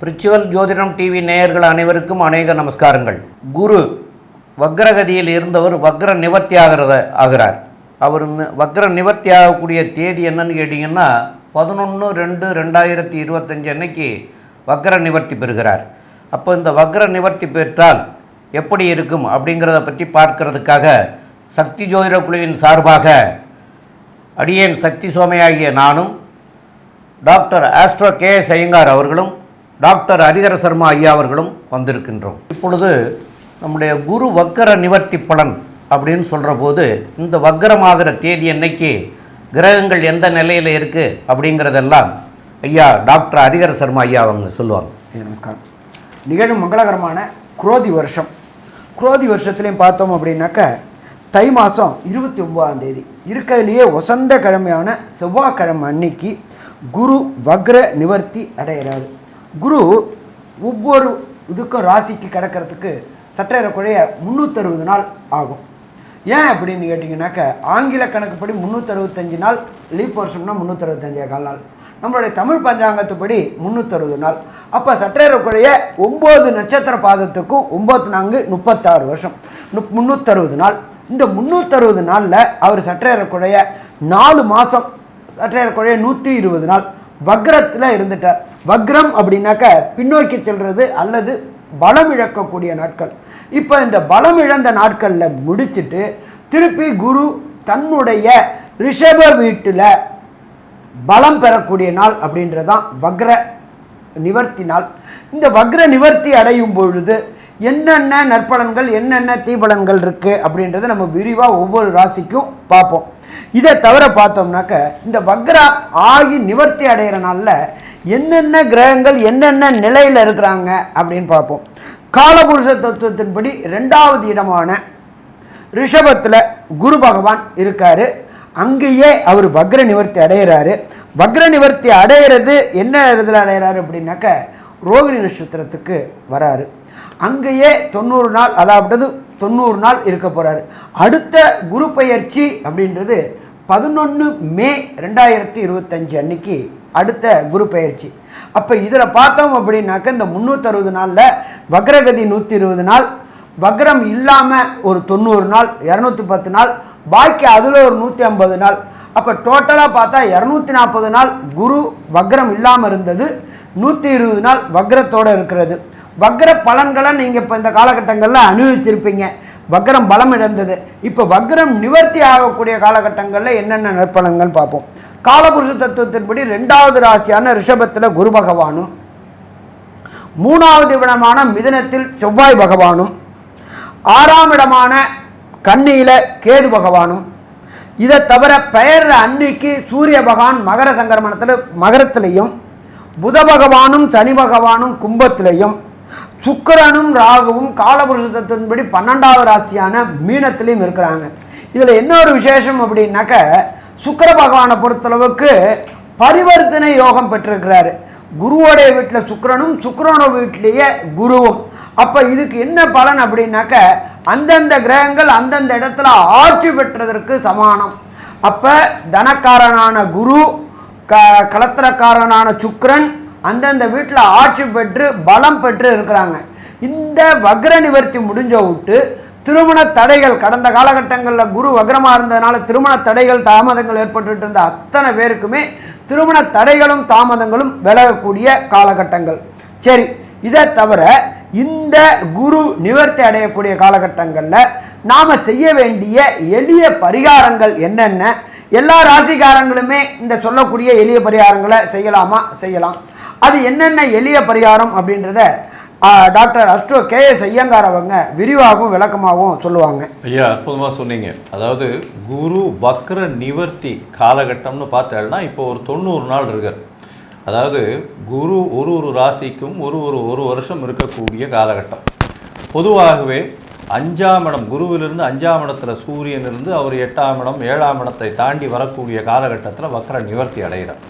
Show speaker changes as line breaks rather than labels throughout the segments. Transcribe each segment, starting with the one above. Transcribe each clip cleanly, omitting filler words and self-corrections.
பிரிச்சுவல் ஜோதிடம் டிவி நேயர்கள் அனைவருக்கும் அநேக நமஸ்காரங்கள். குரு வக்ரகதியில் இருந்தவர் வக்ர நிவர்த்தி ஆகிறார். அவர் வக்ர நிவர்த்தி ஆகக்கூடிய தேதி என்னன்னு கேட்டிங்கன்னா 11/2/2025 அன்னைக்கு வக்ர நிவர்த்தி பெறுகிறார். அப்போ இந்த வக்ர நிவர்த்தி பெற்றால் எப்படி இருக்கும் அப்படிங்கிறத பற்றி பார்க்கறதுக்காக சக்தி ஜோதிட குழுவின் சார்பாக அடியேன் சக்தி சோமையாகிய நானும், டாக்டர் ஆஸ்ட்ரோ KS ஐயங்கார் அவர்களும், டாக்டர் ஹரிஹர சர்மா ஐயா அவர்களும் வந்திருக்கின்றோம். இப்பொழுது நம்முடைய குரு வக்கர நிவர்த்தி பலன் அப்படின்னு சொல்கிற போது இந்த வக்கரமாகிற தேதி அன்னைக்கு கிரகங்கள் எந்த நிலையில் இருக்குது அப்படிங்கிறதெல்லாம் ஐயா டாக்டர் ஹரிஹர சர்மா ஐயா அவங்க சொல்லுவாங்க.
நமஸ்காரம். நிகழும் மங்களகரமான குரோதி வருஷம். குரோதி வருஷத்துலேயும் பார்த்தோம் அப்படின்னாக்க தை மாதம் 29ஆம் தேதி இருக்கிறதுலையே வசந்த கிழமையான செவ்வாய்க்கிழமை அன்னைக்கு குரு வக்ர நிவர்த்தி அடைகிறாரு. குரு ஒவ்வொரு இதுக்கும் ராசிக்கு கிடக்கிறதுக்கு சற்றேறக்குறைய 360 நாள் ஆகும். ஏன் அப்படின்னு கேட்டிங்கனாக்க ஆங்கில கணக்குப்படி 365 நாள், லீப் வருஷம்னா 365 நாள், நம்மளுடைய தமிழ் பஞ்சாங்கத்துப்படி 360 நாள். அப்போ சற்றேறக்குறைய 9 நட்சத்திர பாதத்துக்கும் 9×4 36 வருஷம், 360 நாள். இந்த 360 நாளில் அவர் சற்றேறக்குறைய 4 மாதம், சற்றேறக்குறைய 120 நாள் வக்ரத்தில் இருந்துட்டார். வக்ரம் அப்படின்னாக்க பின்னோக்கி செல்வது அல்லது பலம் இழக்கக்கூடிய நாட்கள். இப்போ இந்த பலம் இழந்த நாட்களில் முடிச்சுட்டு திருப்பி குரு தன்னுடைய ரிஷப வீட்டில் பலம் பெறக்கூடிய நாள் அப்படின்றதான் வக்ர நிவர்த்தி நாள். இந்த வக்ர நிவர்த்தி அடையும் பொழுது என்னென்ன நற்பலன்கள் என்னென்ன தீபலன்கள் இருக்குது அப்படின்றத நம்ம விரிவாக ஒவ்வொரு ராசிக்கும் பார்ப்போம். இதை தவிர பார்த்தோம்னாக்க இந்த வக்ரா ஆகி நிவர்த்தி அடைகிற நாளில் என்னென்ன கிரகங்கள் என்னென்ன நிலையில் இருக்கிறாங்க அப்படின்னு பார்ப்போம். காலபுருஷ தத்துவத்தின்படி 2வது இடமான ரிஷபத்தில் குரு பகவான் இருக்கார். அங்கேயே அவர் வக்ர நிவர்த்தி அடைகிறாரு. வக்ர நிவர்த்தி அடைகிறது என்ன இதில் அடைகிறாரு அப்படின்னாக்க ரோகிணி நட்சத்திரத்துக்கு வராரு. அங்கேயே 90 நாள், அதாவது 90 நாள் இருக்க போகிறாரு. அடுத்த குரு பெயர்ச்சி அப்படின்றது 11 மே 2025 அன்னைக்கு அடுத்த குரு பெயர்ச்சி. அப்போ இதில் பார்த்தோம் அப்படின்னாக்க இந்த 360 நாளில் வக்ரகதி 120 நாள், வக்ரம் இல்லாமல் ஒரு 90 நாள், 210 நாள், பாக்கி அதில் ஒரு 150 நாள். அப்போ டோட்டலாக பார்த்தா 240 நாள் குரு வக்ரம் இல்லாமல் இருந்தது, 120 நாள் வக்ரத்தோடு இருக்கிறது. வக்ர பலன்களை நீங்கள் இப்போ இந்த காலகட்டங்களில் அனுபவிச்சிருப்பீங்க. வக்ரம் பலம் இழந்தது. இப்போ வக்ரம் நிவர்த்தி ஆகக்கூடிய காலகட்டங்களில் என்னென்ன நற்பலன்கள் பார்ப்போம். காலபுருஷ தத்துவத்தின்படி 2வது ராசியான ரிஷபத்தில் குரு பகவானும், 3வது இடமான மிதுனத்தில் செவ்வாய் பகவானும், 6ஆம் இடமான கன்னியில் கேது பகவானும், இதை தவிர பெயர் அன்னைக்கு சூரிய பகவான் மகர சங்கரமணத்தில் மகரத்திலையும், புத பகவானும் சனி பகவானும் கும்பத்திலையும், சுக்கிரனும் ராகுவும் காலபுருஷ தத்துவத்தின்படி 12வது ராசியான மீனத்திலையும் இருக்கிறாங்க. இதில் என்ன ஒரு விசேஷம் அப்படின்னாக்க சுக்கிர பகவானை பொறுத்தளவுக்கு பரிவர்த்தனை யோகம் பெற்றிருக்கிறாரு. குருவோடைய வீட்டில் சுக்கிரனும், சுக்கிரனோட வீட்டிலேயே குருவும். அப்போ இதுக்கு என்ன பலன் அப்படின்னாக்க அந்தந்த கிரகங்கள் அந்தந்த இடத்துல ஆட்சி பெற்றதற்கு சமானம். அப்போ தனக்காரனான குரு, கலத்திரக்காரனான சுக்கிரன் அந்தந்த வீட்டில் ஆட்சி பெற்று பலம் பெற்று இருக்கிறாங்க. இந்த வக்ர நிவர்த்தி முடிஞ்ச விட்டு திருமண தடைகள், கடந்த காலகட்டங்களில் குரு வக்ரமாக இருந்ததுனால திருமண தடைகள் தாமதங்கள் ஏற்பட்டு இருந்த அத்தனை பேருக்குமே திருமண தடைகளும் தாமதங்களும் விலகக்கூடிய காலகட்டங்கள். சரி, இதை தவிர இந்த குரு நிவர்த்தி அடையக்கூடிய காலகட்டங்களில் நாம் செய்ய வேண்டிய எளிய பரிகாரங்கள் என்னென்ன, எல்லா ராசிக்காரங்களுமே இந்த சொல்லக்கூடிய எளிய பரிகாரங்களை செய்யலாமா? செய்யலாம். அது என்னென்ன எளிய பரிகாரம் அப்படின்றத டாக்டர் ஆஸ்ட்ரோ KS ஐயங்கார் அவங்க விரிவாகவும் விளக்கமாகவும் சொல்லுவாங்க.
ஐயா, அற்புதமாக சொன்னீங்க. அதாவது குரு வக்ர நிவர்த்தி காலகட்டம்னு பார்த்தேன்னா இப்போ ஒரு 90 நாள் இருக்கார். அதாவது குரு ஒரு ராசிக்கும் ஒரு வருஷம் இருக்கக்கூடிய காலகட்டம். பொதுவாகவே 5ஆம் இடம், குருவிலிருந்து 5ஆம் இடத்துல சூரியன் இருந்து அவர் 8ஆம் இடம் 7ஆம் இடத்தை தாண்டி வரக்கூடிய காலகட்டத்தில் வக்ர நிவர்த்தி அடைகிறார்.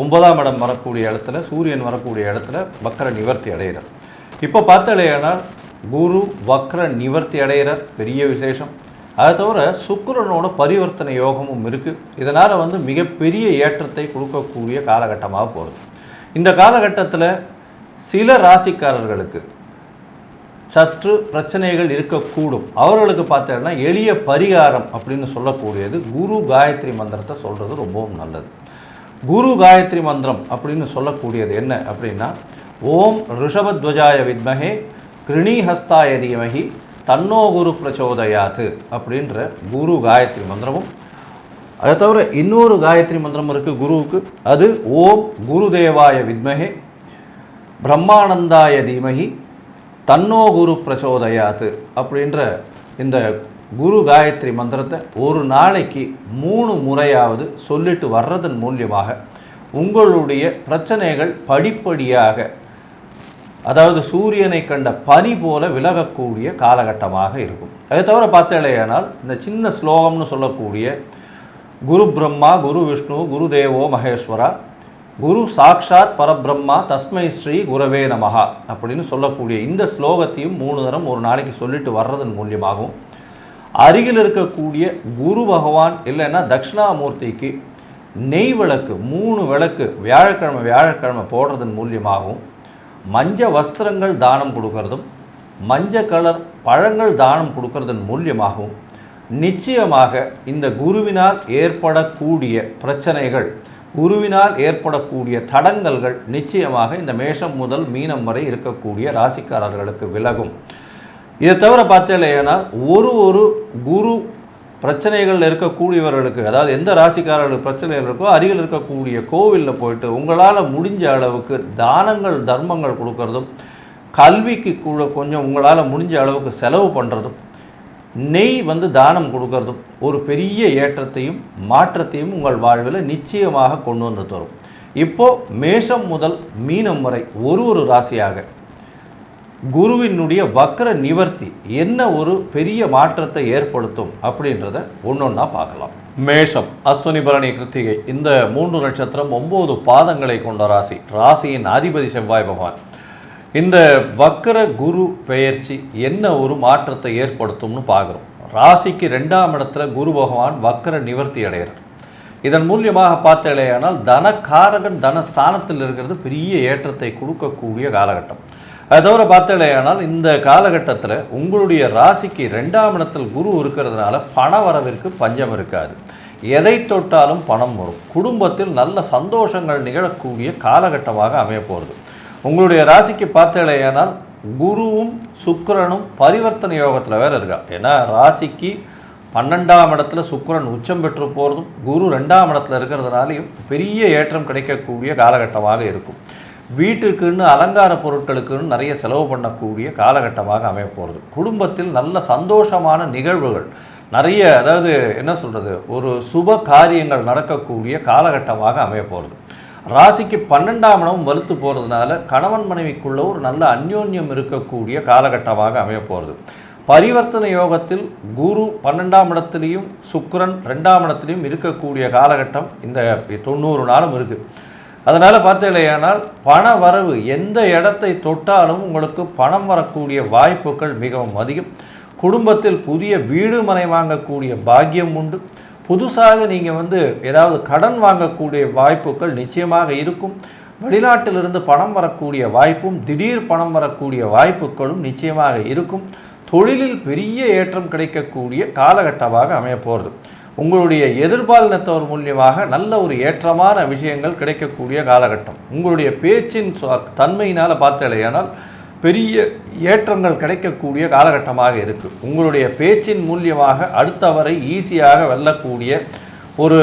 9ஆம் இடம் வரக்கூடிய இடத்துல சூரியன் வரக்கூடிய இடத்துல வக்ர நிவர்த்தி அடைகிறார். இப்போ பார்த்தாலேனால் குரு வக்ர நிவர்த்தி அடைகிறார், பெரிய விசேஷம். அதை தவிர சுக்கிரனோட பரிவர்த்தனை யோகமும் இருக்குது. இதனால் வந்து மிகப்பெரிய ஏற்றத்தை கொடுக்கக்கூடிய காலகட்டமாக போகிறது. இந்த காலகட்டத்தில் சில ராசிக்காரர்களுக்கு சற்று பிரச்சனைகள் இருக்கக்கூடும். அவர்களுக்கு பார்த்தீங்கன்னா எளிய பரிகாரம் அப்படின்னு சொல்லக்கூடியது குரு காயத்ரி மந்திரத்தை சொல்கிறது ரொம்பவும் நல்லது. குரு காயத்ரி மந்திரம் அப்படின்னு சொல்லக்கூடியது என்ன அப்படின்னா, ஓம் ரிஷபத்வஜாய வித்மஹே கிருணிஹஸ்தாய தீமஹி தன்னோ குரு பிரச்சோதயாத்து அப்படின்ற குரு காயத்ரி மந்திரமும், அதை தவிர இன்னொரு காயத்ரி மந்திரம் இருக்குது குருவுக்கு. அது ஓம் குருதேவாய வித்மஹே பிரம்மானந்தாய தீமஹி தன்னோ குரு பிரச்சோதயாத்து அப்படின்ற இந்த குரு காயத்ரி மந்திரத்தை ஒரு நாளைக்கு 3 முறையாவது சொல்லிட்டு வர்றதன் மூலியமாக உங்களுடைய பிரச்சனைகள் படிப்படியாக, அதாவது சூரியனை கண்ட பனி போல விலகக்கூடிய காலகட்டமாக இருக்கும். அதை தவிர பார்த்தேனால் இந்த சின்ன ஸ்லோகம்னு சொல்லக்கூடிய குரு பிரம்மா குரு விஷ்ணு குரு தேவோ மகேஸ்வரா குரு சாக்ஷாத் பரபிரம்மா தஸ்மை ஸ்ரீ குரவே நமஹா அப்படின்னு சொல்லக்கூடிய இந்த ஸ்லோகத்தையும் 3 தரம் ஒரு நாளைக்கு சொல்லிட்டு வர்றதன் மூலியமாகவும், அருகில் இருக்கக்கூடிய குரு பகவான் இல்லைன்னா தட்சிணாமூர்த்திக்கு நெய் விளக்கு 3 விளக்கு வியாழக்கிழமை போடுறதன் மூலியமாகவும், மஞ்ச வஸ்திரங்கள் தானம் கொடுக்கறதும் மஞ்சள் கலர் பழங்கள் தானம் கொடுக்கறதன் மூலியமாகவும் நிச்சயமாக இந்த குருவினால் ஏற்படக்கூடிய பிரச்சனைகள், குருவினால் ஏற்படக்கூடிய தடங்கல்கள் நிச்சயமாக இந்த மேஷம் முதல் மீனம் வரை இருக்கக்கூடிய ராசிக்காரர்களுக்கு விலகும். இதை தவிர பார்த்தீங்கன்னா ஒரு குரு பிரச்சனைகள் இருக்கக்கூடியவர்களுக்கு, அதாவது எந்த ராசிக்காரர்களுக்கு பிரச்சனைகள் இருக்கோ அருகில் இருக்கக்கூடிய கோவிலில் போயிட்டு உங்களால் முடிஞ்ச அளவுக்கு தானங்கள் தர்மங்கள் கொடுக்கறதும், கல்விக்கு கூட கொஞ்சம் உங்களால் முடிஞ்ச அளவுக்கு செலவு பண்ணுறதும், நெய் வந்து தானம் கொடுக்கறதும் ஒரு பெரிய ஏற்றத்தையும் மாற்றத்தையும் உங்கள் வாழ்வில் நிச்சயமாக கொண்டு வந்து தரும். இப்போது மேஷம் முதல் மீனம் வரை ஒரு ராசியாக குருவினுடைய வக்ர நிவர்த்தி என்ன ஒரு பெரிய மாற்றத்தை ஏற்படுத்தும் அப்படின்றத ஒன்றொன்னா பார்க்கலாம். மேஷம், அஸ்வினி பரணி கிருத்திகை இந்த 3 நட்சத்திரம் 9 பாதங்களை கொண்ட ராசி. ராசியின் அதிபதி செவ்வாய் பகவான். இந்த வக்ர குரு பெயர்ச்சி என்ன ஒரு மாற்றத்தை ஏற்படுத்தும்னு பார்க்குறோம். ராசிக்கு 2ஆம் இடத்துல குரு பகவான் வக்ர நிவர்த்தி அடைகிறார். இதன் மூலியமாக பார்த்தேனால் தனக்காரகன் தனஸ்தானத்தில் இருக்கிறது பெரிய ஏற்றத்தை கொடுக்கக்கூடிய காலகட்டம். அது தவிர பார்த்தேனால் இந்த காலகட்டத்தில் உங்களுடைய ராசிக்கு 2ஆம் இடத்தில் குரு இருக்கிறதுனால பண வரவிற்கு பஞ்சம் இருக்காது. எதை தொட்டாலும் பணம் வரும். குடும்பத்தில் நல்ல சந்தோஷங்கள் நிகழக்கூடிய காலகட்டமாக அமைய போகிறது. உங்களுடைய ராசிக்கு பார்த்தேனால் குருவும் சுக்கிரனும் பரிவர்த்தனை யோகத்தில் வேறு இருக்கா. ஏன்னா ராசிக்கு 12ஆம் இடத்துல சுக்கிரன் உச்சம் பெற்று போகிறதும் குரு 2ஆம் இடத்துல இருக்கிறதுனாலையும் பெரிய ஏற்றம் கிடைக்கக்கூடிய காலகட்டமாக இருக்கும். வீட்டுக்குன்னு அலங்கார பொருட்களுக்குன்னு நிறைய செலவு பண்ணக்கூடிய காலகட்டமாக அமைய போகிறது. குடும்பத்தில் நல்ல சந்தோஷமான நிகழ்வுகள் நிறைய, அதாவது என்ன சொல்கிறது, ஒரு சுப காரியங்கள் நடக்கக்கூடிய காலகட்டமாக அமைய போகிறது. ராசிக்கு 12ஆம் இடம் வலுத்து போகிறதுனால கணவன் மனைவிக்குள்ள ஒரு நல்ல அந்யோன்யம் இருக்கக்கூடிய காலகட்டமாக அமைய போகிறது. பரிவர்த்தனை யோகத்தில் குரு 12ஆம் இடத்துலையும் சுக்கிரன் 2ஆம் இடத்துலையும் இருக்கக்கூடிய காலகட்டம் இந்த 90 நாளும் இருக்குது. அதனால் பார்த்தீங்களேயானால் பண வரவு எந்த இடத்தை தொட்டாலும் உங்களுக்கு பணம் வரக்கூடிய வாய்ப்புகள் மிகவும் அதிகம். குடும்பத்தில் புதிய வீடு மனை வாங்கக்கூடிய பாக்கியம் உண்டு. புதுசாக நீங்கள் ஏதாவது கடன் வாங்கக்கூடிய வாய்ப்புகள் நிச்சயமாக இருக்கும். வெளிநாட்டிலிருந்து பணம் வரக்கூடிய வாய்ப்பும் திடீர் பணம் வரக்கூடிய வாய்ப்புகளும் நிச்சயமாக இருக்கும். தொழிலில் பெரிய ஏற்றம் கிடைக்கக்கூடிய காலகட்டமாக அமைய போகிறது. உங்களுடைய எதிர்பாலினத்தவர் மூலியமாக நல்ல ஒரு ஏற்றமான விஷயங்கள் கிடைக்கக்கூடிய காலகட்டம். உங்களுடைய பேச்சின் தன்மையினால் பார்த்தேனால் பெரிய ஏற்றங்கள் கிடைக்கக்கூடிய காலகட்டமாக இருக்குது. உங்களுடைய பேச்சின் மூலியமாக அடுத்தவரை ஈஸியாக வெல்லக்கூடிய ஒரு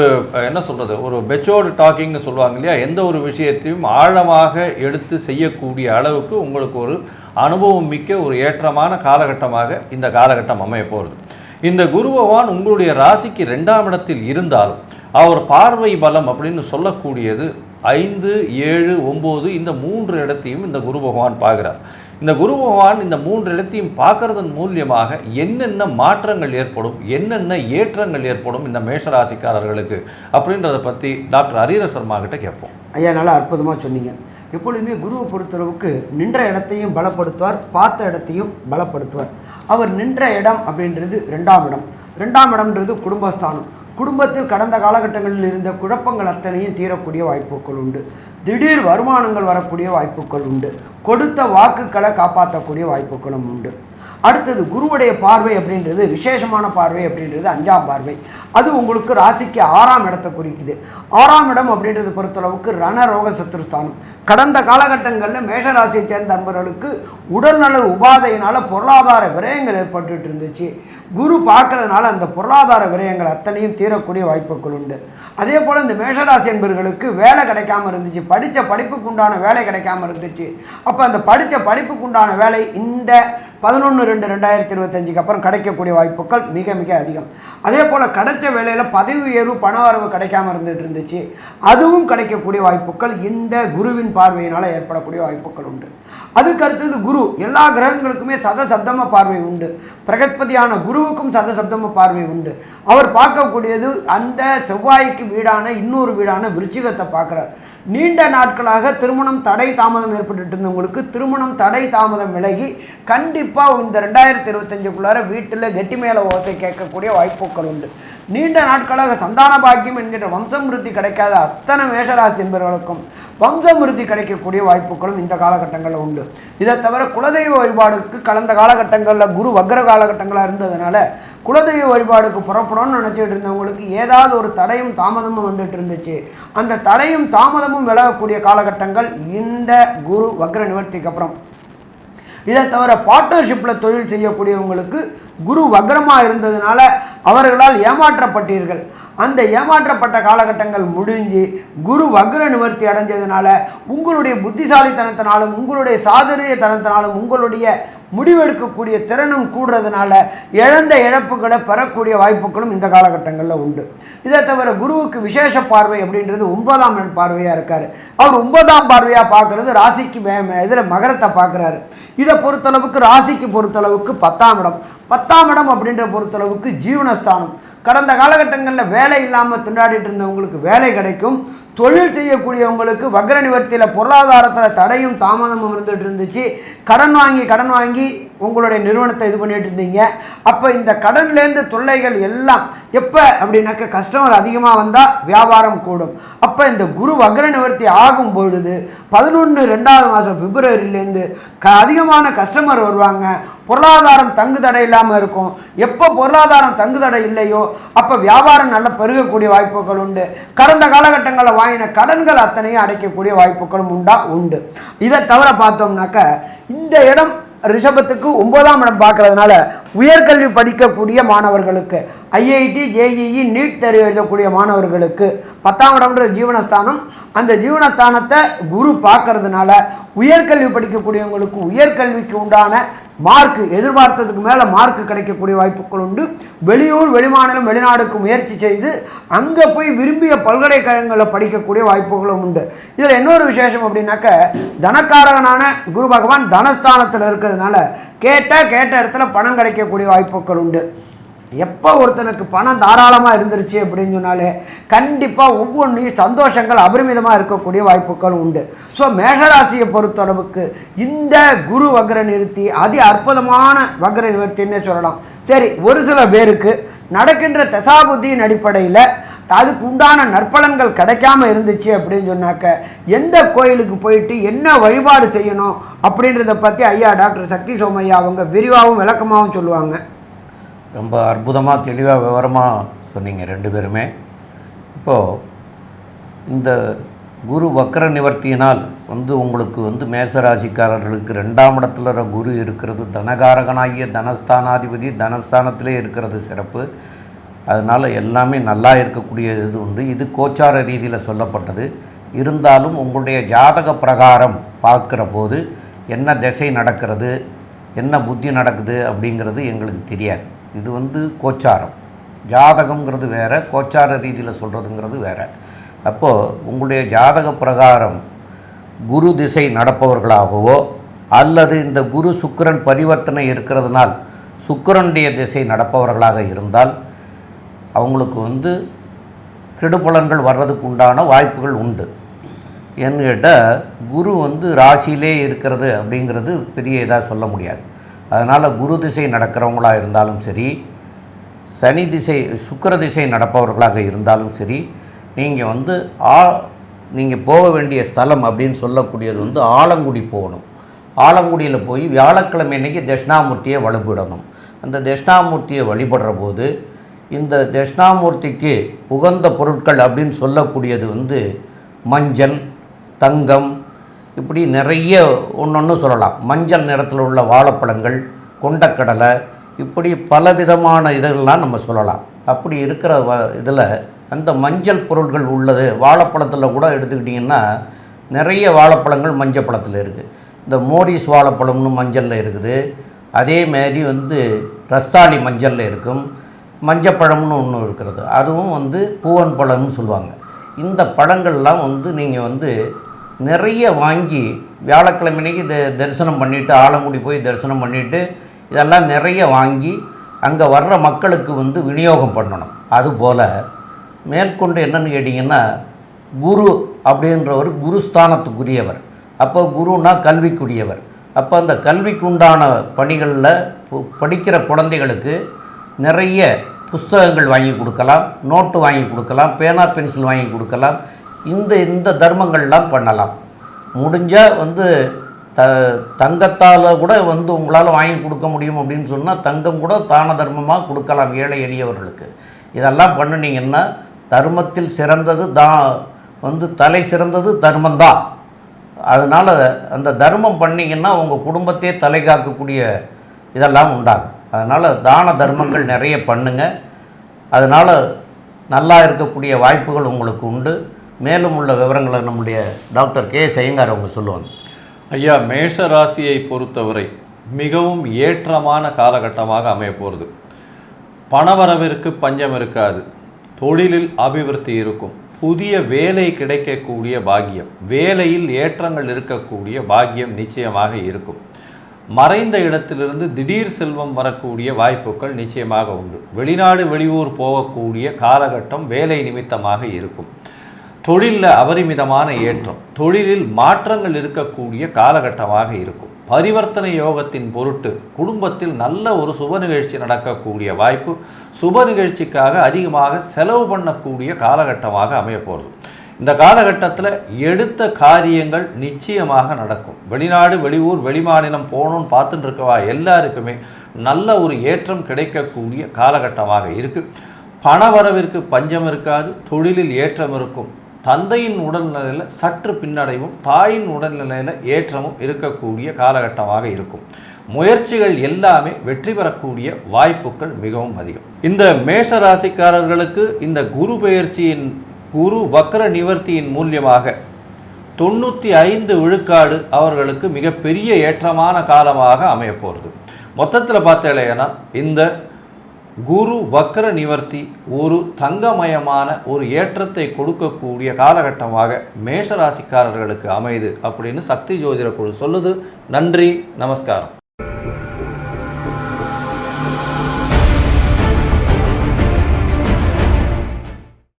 என்ன சொல்கிறது, ஒரு மெச்சோர்டு டாக்கிங்னு சொல்லுவாங்க இல்லையா, எந்த ஒரு விஷயத்தையும் ஆழமாக எடுத்து செய்யக்கூடிய அளவுக்கு உங்களுக்கு ஒரு அனுபவம் மிக்க ஒரு ஏற்றமான காலகட்டமாக இந்த காலகட்டம் அமைய போகிறது. இந்த குரு பகவான் உங்களுடைய ராசிக்கு 2ஆம் இடத்தில் இருந்தாலும் அவர் பார்வை பலம் அப்படின்னு சொல்லக்கூடியது 5, 7, 9 இந்த 3 இடத்தையும் இந்த குரு பகவான் பார்க்குறார். இந்த குரு பகவான் இந்த 3 இடத்தையும் பார்க்கறதன் மூலியமாக என்னென்ன மாற்றங்கள் ஏற்படும், என்னென்ன ஏற்றங்கள் ஏற்படும் இந்த மேஷராசிக்காரர்களுக்கு அப்படின்றத பற்றி டாக்டர் ஹரீர சர்மா கிட்ட கேட்போம்.
ஐயா, நல்லா அற்புதமாக சொன்னீங்க. எப்பொழுதுமே குருவை பொறுத்தளவுக்கு நின்ற இடத்தையும் பலப்படுத்துவார், பார்த்த இடத்தையும் பலப்படுத்துவார். அவர் நின்ற இடம் அப்படின்றது 2ஆம் இடம். 2ஆம் இடம்ன்றது குடும்பஸ்தானம். குடும்பத்தில் கடந்த காலகட்டங்களில் இருந்த குழப்பங்கள் அத்தனையும் தீரக்கூடிய வாய்ப்புகள் உண்டு. திடீர் வருமானங்கள் வரக்கூடிய வாய்ப்புகள் உண்டு. கொடுத்த வாக்குகளை காப்பாற்றக்கூடிய வாய்ப்புகளும் உண்டு. அடுத்தது குருவுடைய பார்வை அப்படின்றது விசேஷமான பார்வை அப்படின்றது 5ஆம் பார்வை. அது உங்களுக்கு ராசிக்கு 6ஆம் இடத்தை குறிக்குது. 6ஆம் இடம் அப்படின்றது பொறுத்தளவுக்கு ரணரோக சத்துருஸ்தானம். கடந்த காலகட்டங்களில் மேஷராசியை சேர்ந்த நண்பர்களுக்கு உடல்நல உபாதையினால் பொருளாதார விரயங்கள் ஏற்பட்டு இருந்துச்சு. குரு பார்க்கறதுனால அந்த பொருளாதார விரயங்கள் அத்தனையும் தீரக்கூடிய வாய்ப்புகள் உண்டு. அதே போல் இந்த மேஷராசி என்பவர்களுக்கு வேலை கிடைக்காம இருந்துச்சு, படித்த படிப்புக்கு உண்டான வேலை கிடைக்காம இருந்துச்சு. அப்போ அந்த படித்த படிப்புக்கு உண்டான வேலை இந்த 11/2/2025 அப்புறம் கிடைக்கக்கூடிய வாய்ப்புகள் மிக மிக அதிகம். அதே போல் கிடைச்ச வேலையில் பதவி உயர்வு பண வரவு கிடைக்காம இருந்துச்சு, அதுவும் கிடைக்கக்கூடிய வாய்ப்புகள் இந்த குருவின் பார்வையினால் ஏற்படக்கூடிய வாய்ப்புகள் உண்டு. அதுக்கு அடுத்தது குரு எல்லா கிரகங்களுக்குமே சதசப்தம பார்வை உண்டு. பிரகஸ்பதியான குருவுக்கும் சதசப்தம பார்வை உண்டு. அவர் பார்க்கக்கூடியது அந்த செவ்வாய்க்கு வீடான இன்னொரு வீடான விருச்சிகத்தை பார்க்குறார். நீண்ட நாட்களாக திருமணம் தடை தாமதம் ஏற்பட்டு இருந்தவங்களுக்கு திருமணம் தடை தாமதம் விலகி கண்டிப்பாக இந்த 2025க்குள்ளார வீட்டில் கெட்டி மேலே ஓசை கேட்கக்கூடிய வாய்ப்புகள் உண்டு. நீண்ட நாட்களாக சந்தான பாக்கியம் என்கின்ற வம்சமிருத்தி கிடைக்காத அத்தனை மேஷராசி என்பவர்களுக்கும் வம்சமிருத்தி கிடைக்கக்கூடிய வாய்ப்புகளும் இந்த காலகட்டங்களில் உண்டு. இதை தவிர குலதெய்வ வழிபாடுக்கு கடந்த காலகட்டங்களில் குரு வக்ர காலகட்டங்களாக இருந்ததுனால குலதெய்வ வழிபாடுக்கு புறப்படணும்னு நினச்சிட்டு இருந்தவங்களுக்கு ஏதாவது ஒரு தடையும் தாமதமும் வந்துட்டு இருந்துச்சு. அந்த தடையும் தாமதமும் விலகக்கூடிய காலகட்டங்கள் இந்த குரு வக்ர நிவர்த்திக்கு அப்புறம். இதை தவிர பார்ட்னர்ஷிப்பில் தொழில் செய்யக்கூடியவங்களுக்கு குரு வக்ரமாக இருந்ததுனால அவர்களால் ஏமாற்றப்பட்டீர்கள். அந்த ஏமாற்றப்பட்ட காலகட்டங்கள் முடிஞ்சு குரு வக்ர நிவர்த்தி அடைஞ்சதுனால உங்களுடைய புத்திசாலித்தனத்தினாலும் உங்களுடைய சாதுரியத்தனத்தினாலும் உங்களுடைய முடிவெடுக்கக்கூடிய திறனும் கூடுறதுனால இழந்த இழப்புகளை பெறக்கூடிய வாய்ப்புகளும் இந்த காலகட்டங்களில் உண்டு. இதை தவிர குருவுக்கு விசேஷ பார்வை அப்படின்றது 9ஆம் பார்வையாக இருக்கார். அவர் 9ஆம் பார்வையாக பார்க்குறது ராசிக்கு இதில் மகரத்தை பார்க்குறாரு. இதை பொறுத்தளவுக்கு ராசிக்கு பொறுத்தளவுக்கு 10ஆம் இடம். 10ஆம் இடம் அப்படின்ற பொறுத்தளவுக்கு ஜீவனஸ்தானம். கடந்த காலகட்டங்களில் வேலை இல்லாமல் திண்டாடிட்டு இருந்தவங்களுக்கு வேலை கிடைக்கும். தொழில் செய்யக்கூடியவங்களுக்கு வக்ர நிவர்த்தியில் பொருளாதாரத்தில் தடையும் தாமதமும் இருந்துகிட்டு இருந்துச்சு. கடன் வாங்கி உங்களுடைய நிறுவனத்தை இது பண்ணிட்டு இருந்தீங்க. அப்போ இந்த கடன்லேருந்து தொல்லைகள் எல்லாம் எப்போ அப்படின்னாக்க கஸ்டமர் அதிகமாக வந்தால் வியாபாரம் கூடும். அப்போ இந்த குரு வக்ர நிவர்த்தி ஆகும் பொழுது 11/2 பிப்ரவரியிலேருந்து அதிகமான கஸ்டமர் வருவாங்க. பொருளாதாரம் தங்கு தடை இல்லாமல் இருக்கும். எப்போ பொருளாதாரம் தங்கு தடை இல்லையோ அப்போ வியாபாரம் நல்ல பெருகக்கூடிய வாய்ப்புகள் உண்டு. கடந்த காலகட்டங்களில் வாங்கின கடன்கள் அத்தனையும் அடைக்கக்கூடிய வாய்ப்புகளும் உண்டு. இதை தவிர பார்த்தோம்னாக்க இந்த இடம் ரிஷபத்துக்கு 9ஆம் இடம் பார்க்கறதுனால உயர்கல்வி படிக்கக்கூடிய மாணவர்களுக்கு ஐஐடி ஜேஇஇ நீட் தேர்வு எழுதக்கூடிய மாணவர்களுக்கு 10ஆம் இடம்ன்ற ஜீவனஸ்தானம். அந்த ஜீவனஸ்தானத்தை குரு பார்க்கறதுனால உயர்கல்வி படிக்கக்கூடியவங்களுக்கு உயர்கல்விக்கு உண்டான மார்க்கு எதிர்பார்த்ததுக்கு மேலே மார்க்கு கிடைக்கக்கூடிய வாய்ப்புகள் உண்டு. வெளியூர் வெளிமாநிலம் வெளிநாடுக்கு முயற்சி செய்து அங்கே போய் விரும்பிய பல்கலைக்கழகங்களில் படிக்கக்கூடிய வாய்ப்புகளும் உண்டு. இதில் இன்னொரு விசேஷம் அப்படின்னாக்க தனக்காரகனான குரு பகவான் தனஸ்தானத்தில் இருக்கிறதுனால கேட்ட இடத்துல பணம் கிடைக்கக்கூடிய வாய்ப்புகள் உண்டு. எப்போ ஒருத்தனுக்கு பணம் தாராளமாக இருந்துருச்சு அப்படின்னு சொன்னாலே கண்டிப்பாக ஒவ்வொன்றையும் சந்தோஷங்கள் அபரிமிதமாக இருக்கக்கூடிய வாய்ப்புகள் உண்டு. ஸோ மேஷராசியை பொறுத்தளவுக்கு இந்த குரு வக்ர நிவர்த்தி அதி அற்புதமான வக்ர நிவர்த்தின்னே சொல்லலாம். சரி, ஒரு சில பேருக்கு நடக்கின்ற தசாபுத்தியின் அடிப்படையில் அதுக்கு உண்டான நற்பலன்கள் கிடைக்காம இருந்துச்சு அப்படின்னு சொன்னாக்க எந்த கோயிலுக்கு போயிட்டு என்ன வழிபாடு செய்யணும் அப்படின்றத பற்றி ஐயா டாக்டர் சக்தி சோமையா அவங்க விரிவாகவும் விளக்கமாகவும் சொல்லுவாங்க.
ரொம்ப அற்புதமாக தெளிவாக விவரமாக சொன்னீங்க ரெண்டு பேருமே. இப்போது இந்த குரு வக்ர நிவர்த்தியினால் உங்களுக்கு மேசராசிக்காரர்களுக்கு 2ஆம் இடத்துல குரு இருக்கிறது. தனகாரகனாகிய தனஸ்தானாதிபதி தனஸ்தானத்திலே இருக்கிறது சிறப்பு. அதனால் எல்லாமே நல்லா இருக்கக்கூடிய இது உண்டு. இது கோச்சார ரீதியில் சொல்லப்பட்டது. இருந்தாலும் உங்களுடைய ஜாதக பிரகாரம் பார்க்குற போது என்ன திசை நடக்கிறது என்ன புத்தி நடக்குது அப்படிங்கிறது எங்களுக்கு தெரியாது. இது கோச்சாரம். ஜாதகங்கிறது வேறு, கோச்சார ரீதியில் சொல்கிறதுங்கிறது வேறு. அப்போது உங்களுடைய ஜாதக பிரகாரம் குரு திசை நடப்பவர்களாகவோ அல்லது இந்த குரு சுக்கிரன் பரிவர்த்தனை இருக்கிறதுனால் சுக்கிரனுடைய திசை நடப்பவர்களாக இருந்தால் அவங்களுக்கு கெடுபலன்கள் வர்றதுக்கு உண்டான வாய்ப்புகள் உண்டு. ஏன்னு கேட்டால் குரு ராசியிலே இருக்கிறது அப்படிங்கிறது பெரிய இதாக சொல்ல முடியாது. அதனால் குரு திசை நடக்கிறவங்களாக இருந்தாலும் சரி, சனி திசை சுக்கிர திசை நடப்பவர்களாக இருந்தாலும் சரி, நீங்கள் வந்து நீங்கள் போக வேண்டிய ஸ்தலம் அப்படின்னு சொல்லக்கூடியது வந்து ஆலங்குடி போகணும். ஆலங்குடியில் போய் வியாழக்கிழமை அன்னைக்கு தட்சிணாமூர்த்தியை வழிபடணும். அந்த தட்சிணாமூர்த்தியை வழிபடுற போது இந்த தட்சிணாமூர்த்திக்கு உகந்த பொருட்கள் அப்படின்னு சொல்லக்கூடியது வந்து மஞ்சள், தங்கம், இப்படி நிறைய ஒன்று சொல்லலாம். மஞ்சள் நிறத்தில் உள்ள வாழைப்பழங்கள், கொண்டக்கடலை, இப்படி பலவிதமான இதெல்லாம் நம்ம சொல்லலாம். அப்படி இருக்கிற இதில் அந்த மஞ்சள் பொருள்கள் உள்ளது. வாழைப்பழத்தில் கூட எடுத்துக்கிட்டிங்கன்னா நிறைய வாழைப்பழங்கள் மஞ்சள் பழத்தில் இருக்குது. இந்த மோரிஸ் வாழைப்பழம்னு மஞ்சளில் இருக்குது. அதேமாரி வந்து ரஸ்தாளி மஞ்சளில் இருக்கும். மஞ்சப்பழம்னு ஒன்று இருக்கிறது, அதுவும் வந்து பூவன் பழம்னு சொல்லுவாங்க. இந்த பழங்கள்லாம் வந்து நீங்கள் வந்து நிறைய வாங்கி வியாழக்கிழமைக்கு தரிசனம் பண்ணிவிட்டு, ஆலங்குடி போய் தரிசனம் பண்ணிவிட்டு இதெல்லாம் நிறைய வாங்கி அங்கே வர்ற மக்களுக்கு வந்து விநியோகம் பண்ணணும். அதுபோல் மேற்கொண்டு என்னென்னு கேட்டிங்கன்னா, குரு அப்படின்றவர் குருஸ்தானத்துக்குரியவர். அப்போ குருன்னா கல்விக்குரியவர். அப்போ அந்த கல்விக்கு உண்டான பணிகளில் படிக்கிற குழந்தைகளுக்கு நிறைய புஸ்தகங்கள் வாங்கி கொடுக்கலாம், நோட்டு வாங்கி கொடுக்கலாம், பேனா பென்சில் வாங்கி கொடுக்கலாம். இந்த தர்மங்கள்லாம் பண்ணலாம். முடிஞ்சால் வந்து தங்கத்தால் கூட வந்து உங்களால் வாங்கி கொடுக்க முடியும் அப்படின்னு சொன்னால் தங்கம் கூட தான தர்மமாக கொடுக்கலாம் ஏழை எளியவர்களுக்கு. இதெல்லாம் பண்ணினீங்கன்னா தர்மத்தில் சிறந்தது வந்து தலை சிறந்தது தர்மந்தான். அதனால் அந்த தர்மம் பண்ணிங்கன்னா உங்கள் குடும்பத்தையே தலை காக்கக்கூடிய இதெல்லாம் உண்டாகும். அதனால் தான தர்மங்கள் நிறைய பண்ணுங்கள். அதனால் நல்லா இருக்கக்கூடிய வாய்ப்புகள் உங்களுக்கு உண்டு. மேலும் உள்ள விவரங்களை நம்முடைய டாக்டர் கே ஐயங்கார் அவங்க சொல்லுவாங்க.
ஐயா, மேஷ ராசியை பொறுத்தவரை மிகவும் ஏற்றமான காலகட்டமாக அமைய போகிறது. பணவரவிற்கு பஞ்சம் இருக்காது, தொழிலில் அபிவிருத்தி இருக்கும், புதிய வேலை கிடைக்கக்கூடிய பாக்கியம், வேலையில் ஏற்றங்கள் இருக்கக்கூடிய பாக்கியம் நிச்சயமாக இருக்கும். மறைந்த இடத்திலிருந்து திடீர் செல்வம் வரக்கூடிய வாய்ப்புகள் நிச்சயமாக உண்டு. வெளிநாடு வெளியூர் போகக்கூடிய காலகட்டம் வேலை நிமித்தமாக இருக்கும். தொழிலில் அபரிமிதமான ஏற்றம், தொழிலில் மாற்றங்கள் இருக்கக்கூடிய காலகட்டமாக இருக்கும். பரிவர்த்தனை யோகத்தின் பொருட்டு குடும்பத்தில் நல்ல ஒரு சுப நிகழ்ச்சி நடக்கக்கூடிய வாய்ப்பு, சுப நிகழ்ச்சிக்காக அதிகமாக செலவு பண்ணக்கூடிய காலகட்டமாக அமைய போகிறது. இந்த காலகட்டத்தில் எடுத்த காரியங்கள் நிச்சயமாக நடக்கும். வெளிநாடு வெளியூர் வெளிமாநிலம் போகணும்னு பார்த்துட்டு இருக்கவா எல்லாருக்குமே நல்ல ஒரு ஏற்றம் கிடைக்கக்கூடிய காலகட்டமாக இருக்குது. பணவரவிற்கு பஞ்சம் இருக்காது, தொழிலில் ஏற்றம் இருக்கும். தந்தையின் உடல்நிலையில் சற்று பின்னடைவும், தாயின் உடல்நிலையில் ஏற்றமும் இருக்கக்கூடிய காலகட்டமாக இருக்கும். முயற்சிகள் எல்லாமே வெற்றி பெறக்கூடிய வாய்ப்புகள் மிகவும் அதிகம். இந்த மேஷ ராசிக்காரர்களுக்கு இந்த குரு பெயர்ச்சியின் குரு வக்ர நிவர்த்தியின் மூலியமாக 95 விழுக்காடு அவர்களுக்கு மிகப்பெரிய ஏற்றமான காலமாக அமைய போகிறது. மொத்தத்தில் பார்த்தேன்னா இந்த குரு வக்ர நிவர்த்தி ஒரு தங்கமயமான ஒரு ஏற்றத்தை கொடுக்கக்கூடிய காலகட்டமாக மேஷராசிக்காரர்களுக்கு அமையுது அப்படின்னு சக்தி ஜோதிட குழு சொல்லுது. நன்றி, நமஸ்காரம்.